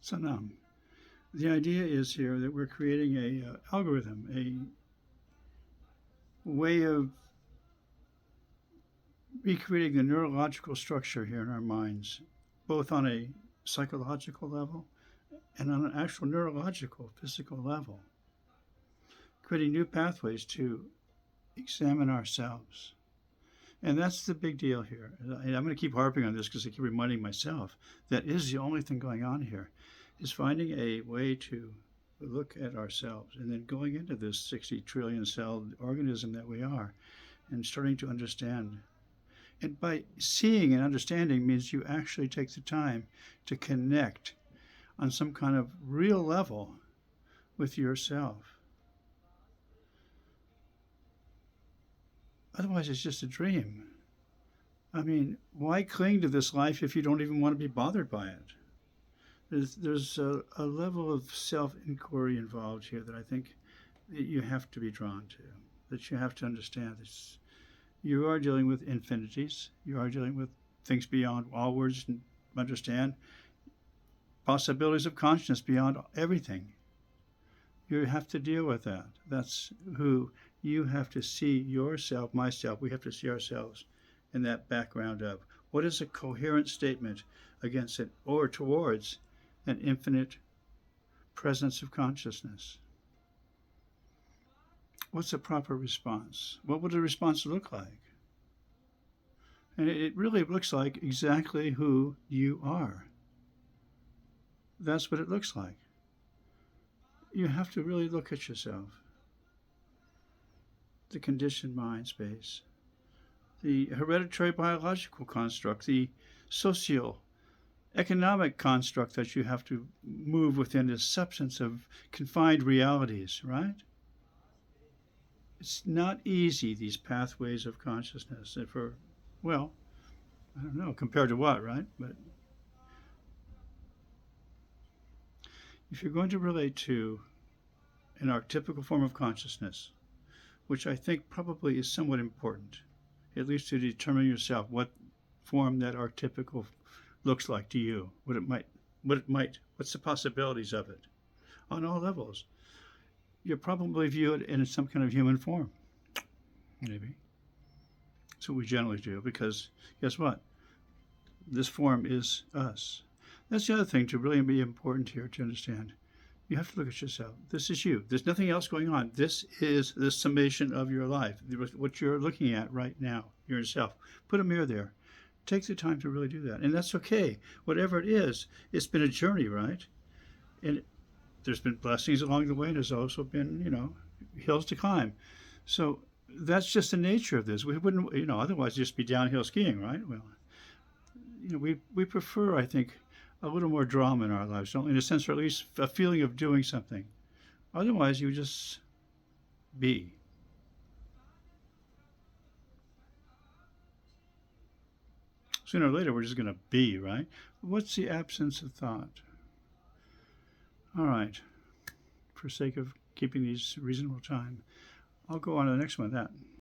So now, the idea is here that we're creating a algorithm, a way of recreating the neurological structure here in our minds, both on a psychological level and on an actual neurological, physical level, creating new pathways to examine ourselves. And that's the big deal here. And I'm going to keep harping on this because I keep reminding myself that is the only thing going on here, is finding a way to look at ourselves and then going into this 60 trillion cell organism that we are and starting to understand. And by seeing and understanding means you actually take the time to connect on some kind of real level with yourself. Otherwise, it's just a dream. I mean, why cling to this life if you don't even want to be bothered by it? There's a level of self-inquiry involved here that I think that you have to be drawn to, that you have to understand. This, you are dealing with infinities. You are dealing with things beyond all words and understand, possibilities of consciousness beyond everything. You have to deal with that. That's who you have to see yourself, myself. We have to see ourselves in that background of what is a coherent statement against it or towards an infinite presence of consciousness. What's a proper response? What would a response look like? And it really looks like exactly who you are. That's what it looks like. You have to really look at yourself. The conditioned mind space, the hereditary biological construct, the socio-economic construct that you have to move within this substance of confined realities, right? It's not easy, these pathways of consciousness. And for, well, I don't know, compared to what, right? But if you're going to relate to an archetypical form of consciousness, which I think probably is somewhat important, at least to determine yourself what form that archetypical looks like to you, what's the possibilities of it on all levels. You'll probably view it in some kind of human form, maybe. That's what we generally do, because guess what? This form is us. That's the other thing to really be important here to understand. You have to look at yourself. This is you. There's nothing else going on. This is the summation of your life, what you're looking at right now, yourself. Put a mirror there. Take the time to really do that. And that's okay. Whatever it is, it's been a journey, right? And there's been blessings along the way, and there's also been, hills to climb. So that's just the nature of this. We wouldn't, otherwise just be downhill skiing, right? Well, we prefer, I think, a little more drama in our lives, don't we? In a sense, or at least a feeling of doing something. Otherwise, you just be. Sooner or later, we're just going to be, right? What's the absence of thought? All right. For sake of keeping these reasonable time, I'll go on to the next one. That.